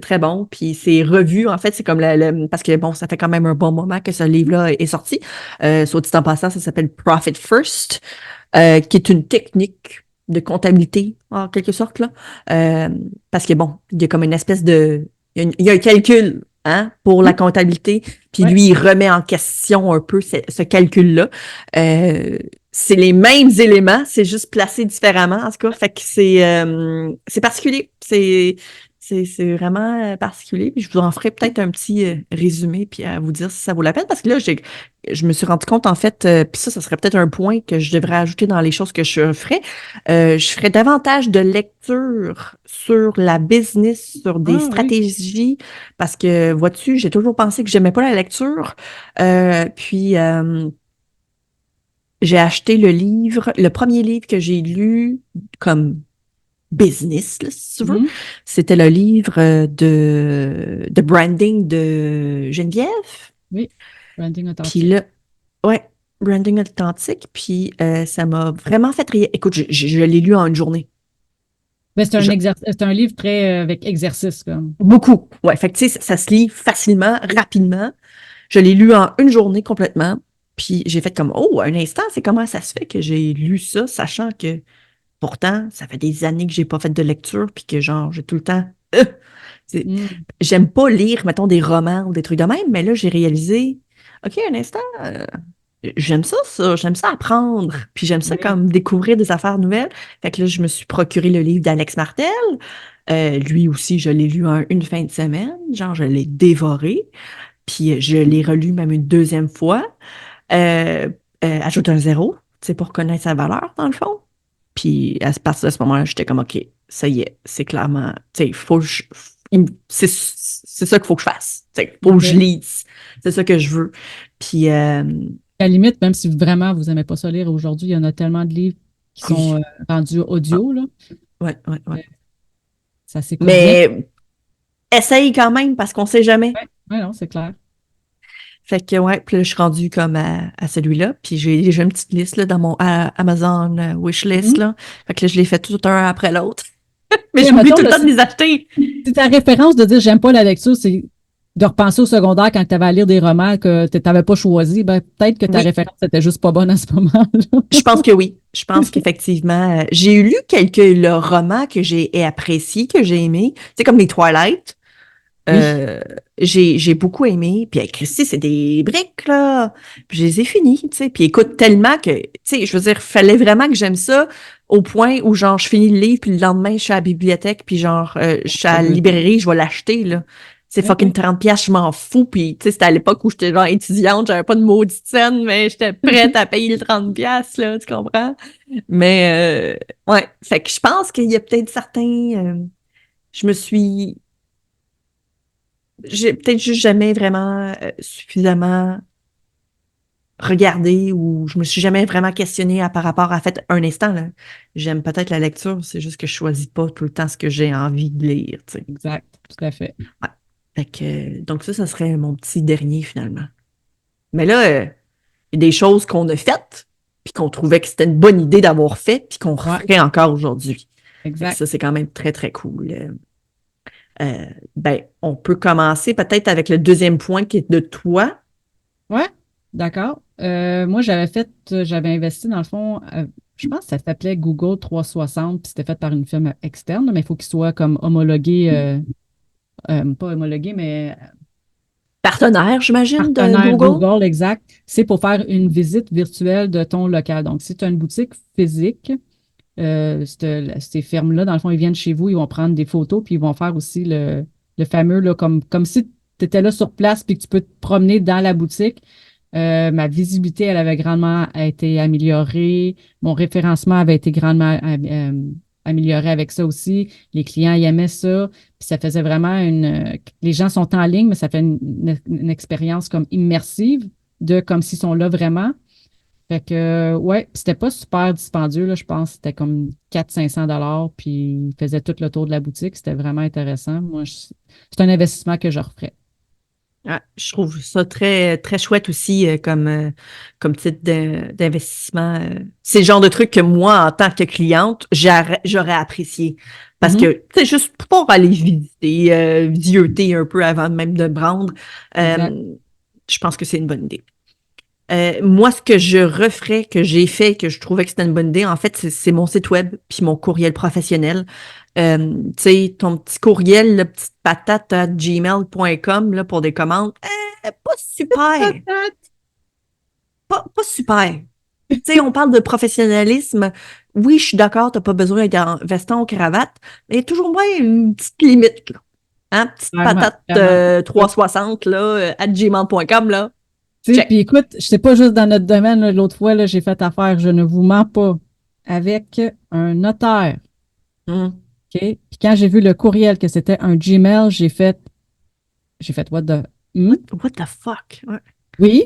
très bon. Puis c'est revu, en fait, c'est comme parce que bon, ça fait quand même un bon moment que ce livre-là est sorti. Soit dit en passant, ça s'appelle Profit First, qui est une technique de comptabilité, en quelque sorte, là. Euh, Parce que bon, il y a comme une espèce de... il y a un calcul, hein, pour la Mhm. comptabilité, puis Ouais. lui, il remet en question un peu ce calcul-là. Euh, c'est les mêmes éléments, c'est juste placé différemment, en tout cas. Fait que c'est particulier. C'est vraiment particulier. Puis je vous en ferai peut-être un petit résumé, puis à vous dire si ça vaut la peine. Parce que là, je me suis rendu compte, en fait, puis ça serait peut-être un point que je devrais ajouter dans les choses que je ferais. Je ferais davantage de lecture sur la business, sur des Ah oui. stratégies, parce que, vois-tu, j'ai toujours pensé que j'aimais pas la lecture. Puis, j'ai acheté le premier livre que j'ai lu comme business, là, si tu veux. Mhm. C'était le livre de branding de Geneviève. Oui. Branding Puis authentique. là, ouais, branding authentique. Puis ça m'a vraiment fait rire. Écoute, je l'ai lu en une journée. Ben, c'est Je- c'est un livre très avec exercice, comme. Beaucoup. Ouais, fait que tu sais, ça se lit facilement, rapidement. Je l'ai lu en une journée complètement. Puis j'ai fait comme, oh, un instant, c'est comment ça se fait que j'ai lu ça, sachant que pourtant, ça fait des années que j'ai pas fait de lecture, puis que genre, j'ai tout le temps. euh, c'est- Mm. J'aime pas lire, mettons, des romans ou des trucs de même, mais là, j'ai réalisé, OK, un instant, j'aime ça, j'aime ça apprendre, puis j'aime ça Oui. comme découvrir des affaires nouvelles. Fait que là, je me suis procuré le livre d'Alex Martel. Lui aussi, je l'ai lu en une fin de semaine, genre, je l'ai dévoré, puis je l'ai relu même une deuxième fois. Euh, Ajoute un zéro, tu sais, pour connaître sa valeur, dans le fond. Puis à partir de ce moment-là, j'étais comme, OK, ça y est, c'est clairement, tu sais, c'est ça qu'il faut que je fasse. Tu sais, faut que je OK. lise. C'est ça que je veux. Puis, À la limite, même si vraiment vous n'aimez pas ça lire aujourd'hui, il y en a tellement de livres qui sont oui. rendus Ah, audio, là. ouais, ouais, ouais. Euh, Ça s'écoute bien. Mais essaye quand même parce qu'on sait jamais. Oui, ouais, non, c'est clair. Fait que, ouais, puis là, je suis rendue comme à celui-là. Puis j'ai une petite liste là, dans mon Amazon wishlist, Mhm. là. Fait que là, je les fais tout un après l'autre. Mais Et j'oublie mettons, tout le là, temps de les acheter. si ta référence de dire j'aime pas la lecture, c'est de repenser au secondaire quand tu avais à lire des romans que tu n'avais pas choisi, ben, peut-être que ta Oui, référence était juste pas bonne à ce moment-là. je pense que oui. Je pense qu'effectivement, j'ai lu quelques romans que j'ai appréciés, que j'ai aimés. C'est comme les Twilight. Oui. Euh, j'ai beaucoup aimé. Puis, Christy, c'est des briques, là. Puis, je les ai finis, tu sais. Puis, écoute, tellement que, tu sais, je veux dire, fallait vraiment que j'aime ça au point où, genre, je finis le livre, puis le lendemain, je suis à la bibliothèque, puis, genre, je suis Ça à la doit être librairie, je vais l'acheter, là. C'est fucking OK. 30 piastres, je m'en fous. Puis, tu sais, c'était à l'époque où j'étais, genre, étudiante, j'avais pas de maudite scène, mais j'étais prête à payer le 30 piastres, là, tu comprends? Mais, ouais. Fait que je pense qu'il y a peut-être certains, je me suis j'ai peut-être juste jamais vraiment suffisamment regardé ou je me suis jamais vraiment questionnée par rapport à fait un instant là. J'aime peut-être la lecture, c'est juste que je choisis pas tout le temps ce que j'ai envie de lire, tu sais. Exact, tout à fait. Ouais. Fait que, donc ça serait mon petit dernier finalement. Mais là, il y a des choses qu'on a faites puis qu'on trouvait que c'était une bonne idée d'avoir fait puis qu'on Ouais, referait encore aujourd'hui. Fait que exact. ça, c'est quand même très, très cool. Ben, on peut commencer peut-être avec le deuxième point qui est de toi. Ouais, d'accord. Moi, j'avais investi dans le fond, je pense que ça s'appelait Google 360, puis c'était fait par une firme externe, mais il faut qu'il soit comme homologué, pas homologué, mais Partenaire, j'imagine, de partenaire Google? Google, exact. C'est pour faire une visite virtuelle de ton local. Donc, si tu as une boutique physique, ces fermes-là, dans le fond, ils viennent chez vous, ils vont prendre des photos, puis ils vont faire aussi le fameux, là, comme si tu étais là sur place, puis que tu peux te promener dans la boutique. Ma visibilité, elle avait grandement été améliorée. Mon référencement avait été grandement amélioré avec ça aussi. Les clients, ils aimaient ça. Puis ça faisait vraiment les gens sont en ligne, mais ça fait une expérience comme immersive de comme s'ils sont là vraiment. Fait que, ouais, puis c'était pas super dispendieux, là, je pense. C'était comme 400-500 $, puis ils faisaient tout le tour de la boutique. C'était vraiment intéressant. C'est un investissement que je referais. Ah, je trouve ça très, très chouette aussi comme type d'investissement. C'est le genre de truc que moi, en tant que cliente, j'aurais apprécié. Parce Mhm, que, c'est juste pour aller visiter, visiter un peu avant même de me rendre, exact. je pense que c'est une bonne idée. Moi, ce que je referais, que j'ai fait, que je trouvais que c'était une bonne idée, en fait, c'est mon site web puis mon courriel professionnel. Tu sais, ton petit courriel, la petite patate à gmail.com là, pour des commandes, pas super. Pas super. Tu sais, on parle de professionnalisme. Oui, je suis d'accord, t'as pas besoin d'être en veston, cravate, mais toujours moins une petite limite, là. Hein? Petite Clairement, patate clairement. Écoute, 360 là, à gmail.com, là. tu sais, puis Check. écoute, je sais pas juste dans notre domaine, là, l'autre fois, là, j'ai fait affaire, je ne vous mens pas, avec un notaire. Hmm. OK? Puis quand j'ai vu le courriel que c'était un Gmail, j'ai fait what the. Hmm? What the fuck? Ouais. Oui.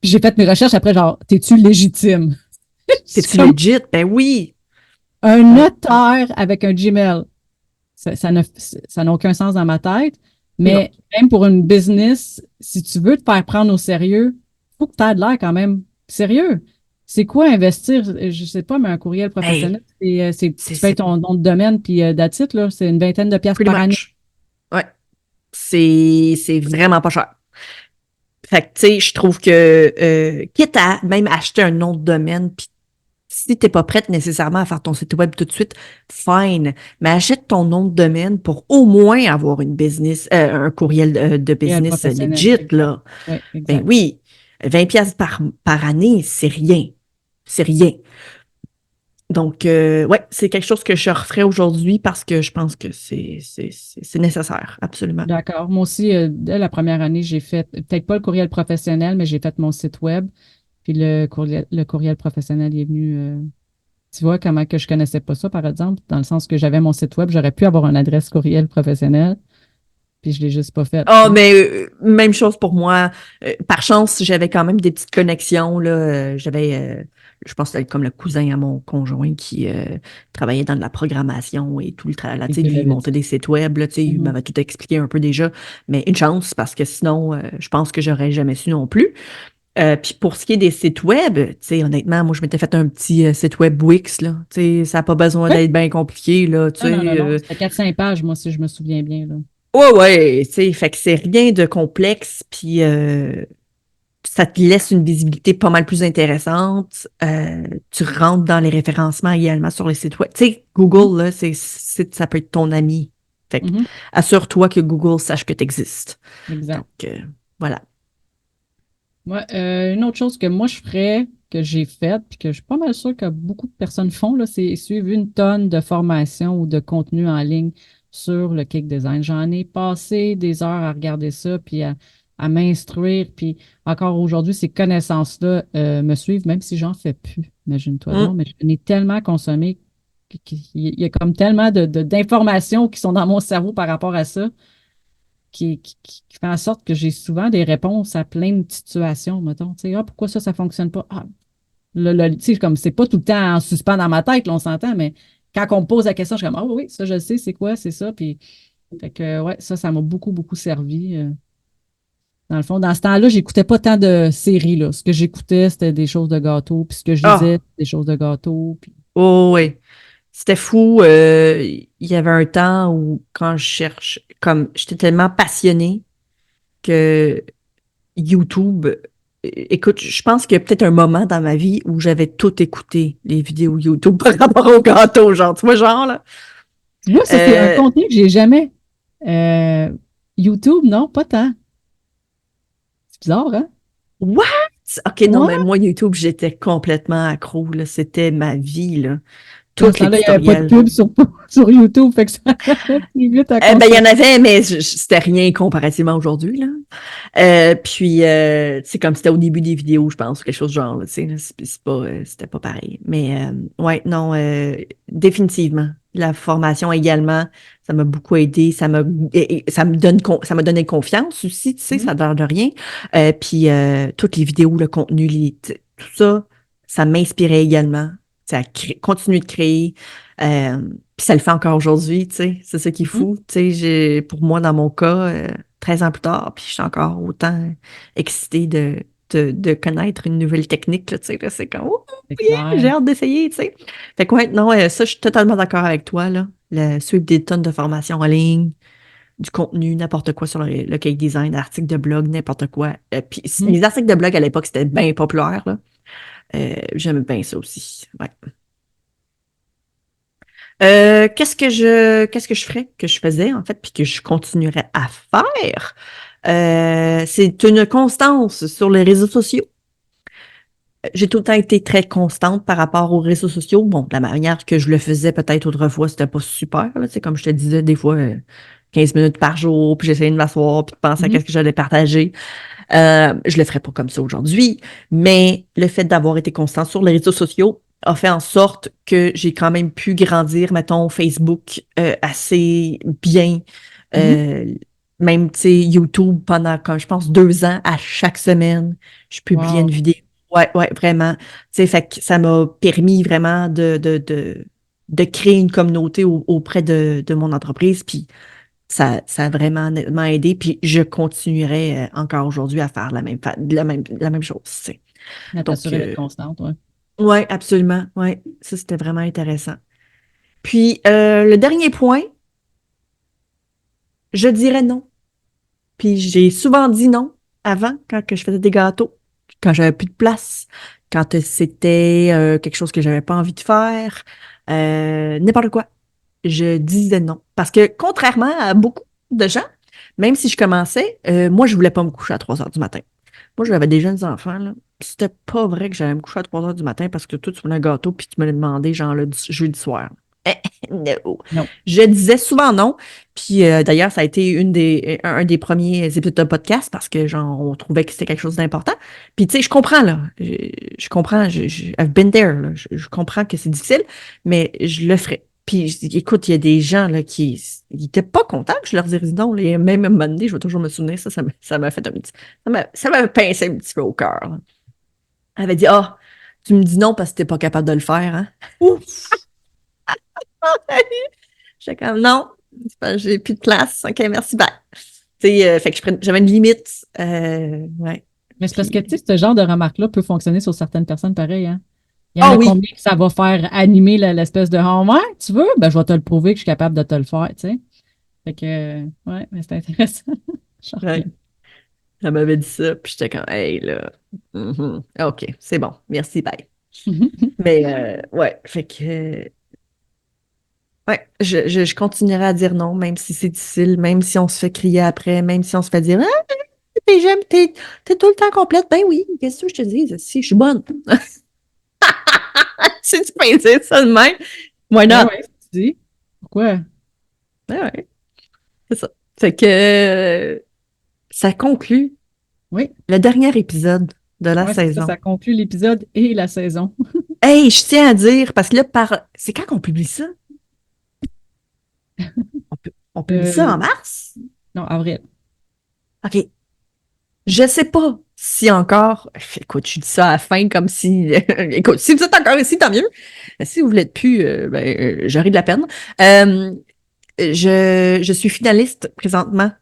Puis j'ai fait mes recherches après, genre, t'es-tu légitime? C'est T'es-tu comme legit? Ben oui. un Ben, notaire avec un Gmail. Ça n'a aucun sens dans ma tête. non. Mais même pour une business, si tu veux te faire prendre au sérieux, il faut que tu aies de l'air quand même sérieux. C'est quoi investir? Je sais pas, mais un courriel Hey, professionnel, c'est tu payes ton nom de domaine, puis that's it, là, c'est une vingtaine de piastres pretty par année. much. Ouais. C'est vraiment pas cher. Fait que, tu sais, je trouve que, quitte à même acheter un nom de domaine, puis si t'es pas prête nécessairement à faire ton site web tout de suite, fine. Mais achète ton nom de domaine pour au moins avoir une business, un courriel de Courriel business professionnel, legit, exact. là. Oui, Ben exact. oui, 20 pièces par année, c'est rien. C'est rien. Donc, ouais, c'est quelque chose que je referais aujourd'hui parce que je pense que c'est nécessaire, absolument. D'accord. Moi aussi, dès la première année, j'ai fait, peut-être pas le courriel professionnel, mais j'ai fait mon site web. Puis le courriel professionnel il est venu. Tu vois comment que je connaissais pas ça, par exemple, dans le sens que j'avais mon site web, j'aurais pu avoir une adresse courriel professionnelle, puis je l'ai juste pas faite, tu Ah, sais. mais même chose pour moi. Par chance, j'avais quand même des petites connexions, là. Je pense que c'était comme le cousin à mon conjoint qui travaillait dans de la programmation et tout le travail. Et Tu sais, tu lui, il l'avais montait dit. des sites web, là, tu sais, il Mhm. m'avait tout expliqué un peu déjà. Mais une chance, parce que sinon, je pense que j'aurais jamais su non plus. Puis pour ce qui est des sites web, tu sais, honnêtement, moi, je m'étais fait un petit site web Wix, là. Tu sais, ça n'a pas besoin Oui. d'être bien compliqué, là, tu Non, non, non, sais. non. C'était 4-5 pages, moi, si je me souviens bien, là. Ouais, ouais, tu sais, fait que c'est rien de complexe, puis ça te laisse une visibilité pas mal plus intéressante. Tu rentres dans les référencements également sur les sites web. Tu sais, Mhm. Google, là, ça peut être ton ami. Fait que Mhm. assure-toi que Google sache que tu existes. Exact. Donc, voilà. Moi, une autre chose que moi je ferais, que j'ai faite, puis que je suis pas mal sûre que beaucoup de personnes font, là, c'est suivre une tonne de formations ou de contenu en ligne sur le kick design. J'en ai passé des heures à regarder ça, puis à m'instruire, puis encore aujourd'hui, ces connaissances-là me suivent, même si j'en fais plus. Imagine-toi donc, Hum, mais je n'ai tellement consommé qu'il y a comme tellement d'informations qui sont dans mon cerveau par rapport à ça qui fait en sorte que j'ai souvent des réponses à plein de situations, mettons. Tu sais, ah, pourquoi ça fonctionne pas? Ah, tu sais, comme c'est pas tout le temps en suspens dans ma tête, là, on s'entend, mais quand on me pose la question, je suis comme, ah oui, ça, je le sais, c'est quoi, c'est ça. Puis, fait que, ouais, ça m'a beaucoup, beaucoup servi. Dans le fond, dans ce temps-là, j'écoutais pas tant de séries, là. Ce que j'écoutais, c'était des choses de gâteau, puis ce que je lisais, Ah, c'était des choses de gâteau. Puis, oh, ouais. C'était fou. Il y avait un temps où, quand je cherche, comme j'étais tellement passionnée que YouTube. écoute, je pense qu'il y a peut-être un moment dans ma vie où j'avais tout écouté, les vidéos YouTube par rapport au gâteau, genre, tu vois, genre, là. Tu vois, ça, c'est un Euh, contenu que j'ai jamais. Euh, YouTube, non, pas tant. C'est bizarre, hein? What? OK, non, Ouais. mais moi, YouTube, j'étais complètement accro, là. C'était ma vie, là. Dans Tous ce les temps-là, il n'y avait pas de tutoriels. pub sur YouTube, fait que ça allait plus vite à Ben, il y consommer. en avait, mais c'était rien comparativement à aujourd'hui, là. Puis, c'est comme c'était au début des vidéos, je pense, ou quelque chose de genre, là, tu sais, là, c'est pas, c'était pas pareil. Mais, ouais, non, définitivement. La formation également, ça m'a beaucoup aidé. Ça me donne, ça m'a donné confiance aussi, tu sais, Mhm. ça ne de rien. Puis, toutes les vidéos, le contenu, tout ça, ça m'inspirait également. Ça a continué de créer. Puis ça le fait encore aujourd'hui, tu sais. C'est ça qui est Mhm. fou. Tu sais, pour moi, dans mon cas, 13 ans plus tard, puis je suis encore autant excitée de connaître une nouvelle technique, là, tu sais. Là, c'est comme, oh, C'est yeah, j'ai clair. hâte d'essayer, tu sais. Fait que, ouais, non, ça, je suis totalement d'accord avec toi, là. Suivre des tonnes de formations en ligne, du contenu, n'importe quoi sur le cake design, articles de blog, n'importe quoi. Puis Mhm. les articles de blog à l'époque, c'était bien populaire, là. J'aime bien ça aussi. Ouais. Qu'est-ce que je ferais, que je faisais, en fait, puis que je continuerais à faire? C'est une constance sur les réseaux sociaux. J'ai tout le temps été très constante par rapport aux réseaux sociaux. Bon, la manière que je le faisais peut-être autrefois, c'était pas super, là. C'est comme je te disais, des fois, 15 minutes par jour, puis j'essayais de m'asseoir, puis de penser à Mhm. qu'est-ce que j'allais partager. Je le ferais pas comme ça aujourd'hui, mais le fait d'avoir été constant sur les réseaux sociaux a fait en sorte que j'ai quand même pu grandir, mettons, Facebook assez bien. Mhm. Euh, Même, tu sais, YouTube pendant, quand je pense, 2 ans, à chaque semaine, je publiais une Wow. vidéo. Ouais, ouais, vraiment. Tu sais, fait que ça m'a permis vraiment de créer une communauté auprès de mon entreprise. Puis ça a vraiment nettement aidé, puis je continuerai encore aujourd'hui à faire la même chose, tu sais. À Donc, t'assurer d'être constante, ouais. ouais, absolument, ouais, ça c'était vraiment intéressant. Puis, le dernier point, je dirais non. Puis j'ai souvent dit non avant, quand que je faisais des gâteaux, quand j'avais plus de place, quand c'était quelque chose que j'avais pas envie de faire, n'importe quoi. Je disais non. Parce que contrairement à beaucoup de gens, même si je commençais, moi, je voulais pas me coucher à 3 heures du matin. Moi, j'avais des jeunes enfants, là. Puis c'était pas vrai que j'allais me coucher à 3 heures du matin parce que toi, tu voulais un gâteau puis tu me l'as demandé, genre, le jeudi soir. No. Non. Je disais souvent non. Puis d'ailleurs, ça a été un des premiers épisodes de podcast parce que, genre, on trouvait que c'était quelque chose d'important. Puis, tu sais, je comprends, là. Je comprends. I've been there, là. Je comprends que c'est difficile, mais je le ferai. Puis, écoute, il y a des gens là, qui n'étaient pas contents que je leur dise non. Là. Et même à un moment donné, je vais toujours me souvenir, ça m'a fait un petit. Ça m'a pincé un petit peu au cœur. Là. Elle avait dit: Ah, tu me dis non parce que tu n'es pas capable de le faire. Hein? Ouf! J'étais comme non, c'est pas- j'ai plus de place. OK, merci, bye. Tu sais, fait que j'avais une limite. Ouais. Mais c'est parce que, Puis, tu sais, ce genre de remarque-là peut fonctionner sur certaines personnes pareil, hein. Il y en ah a oui, combien que ça va faire animer l'espèce de «Ah ouais, tu veux? Ben, je vais te le prouver que je suis capable de te le faire», tu sais. Fait que, ouais, mais c'est intéressant. Je ouais. reviens. Elle m'avait dit ça, puis j'étais comme, hey, là. OK, c'est bon, merci, bye. Mais, ouais, fait que. Ouais, je continuerai à dire non, même si c'est difficile, même si on se fait crier après, même si on se fait dire Ah, t'es tout le temps complète. Ben oui, qu'est-ce que je te dis? Si, je suis bonne. Si tu peux dire ça de même, why Ben not? ouais, tu dis. Pourquoi? Ben ouais, c'est ça. Fait que ça conclut Oui. le dernier épisode de la Ouais, c'est ça, saison. ça conclut l'épisode et la saison. Hey, je tiens à dire, parce que là, c'est quand qu'on publie ça? On publie ça Euh, en mars? non, avril. OK. Je sais pas si encore. Écoute, je dis ça à la fin comme si. Écoute, si vous êtes encore ici, tant mieux. Si vous l'êtes plus, j'aurai de la peine. Euh, je suis finaliste présentement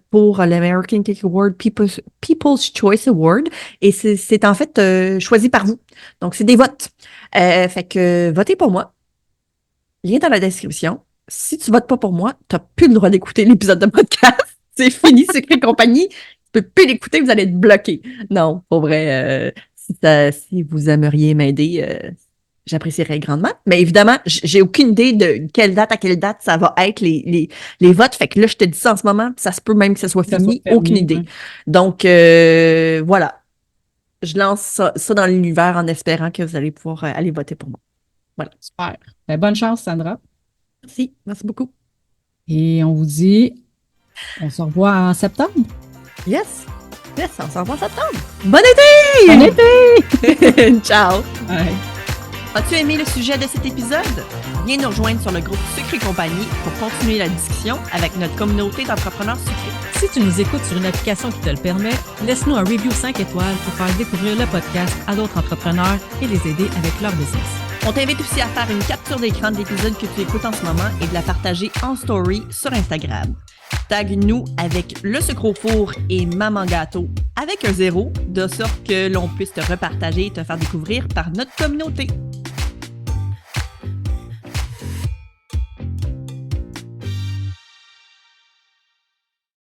pour l'American Cake Award People's Choice Award et c'est en fait choisi par vous. Donc, c'est des votes. Fait que votez pour moi. Lien dans la description. Si tu votes pas pour moi, tu n'as plus le droit d'écouter l'épisode de podcast. C'est fini, Secret Compagnie. peux plus l'écouter, vous allez être bloqué. Non, pour vrai, si vous aimeriez m'aider, j'apprécierais grandement. Mais évidemment, j'ai aucune idée de quelle date à quelle date ça va être les votes. Fait que là, je te dis ça en ce moment, ça se peut même que ça soit fini, aucune idée. Ouais. Donc, voilà. Je lance ça dans l'univers en espérant que vous allez pouvoir aller voter pour moi. Voilà. Super. Ben, bonne chance, Sandra. Merci beaucoup. Et on vous dit, on se revoit en septembre. Yes, on s'en va en septembre. Bon été! Bon été! Ciao! Ouais. As-tu aimé le sujet de cet épisode? Viens nous rejoindre sur le groupe Sucre et compagnie pour continuer la discussion avec notre communauté d'entrepreneurs sucrés. Si tu nous écoutes sur une application qui te le permet, laisse-nous un review 5 étoiles pour faire découvrir le podcast à d'autres entrepreneurs et les aider avec leur business. On t'invite aussi à faire une capture d'écran de l'épisode que tu écoutes en ce moment et de la partager en story sur Instagram. Tag-nous avec le sucre au four et Maman Gâteau avec un 0, de sorte que l'on puisse te repartager et te faire découvrir par notre communauté.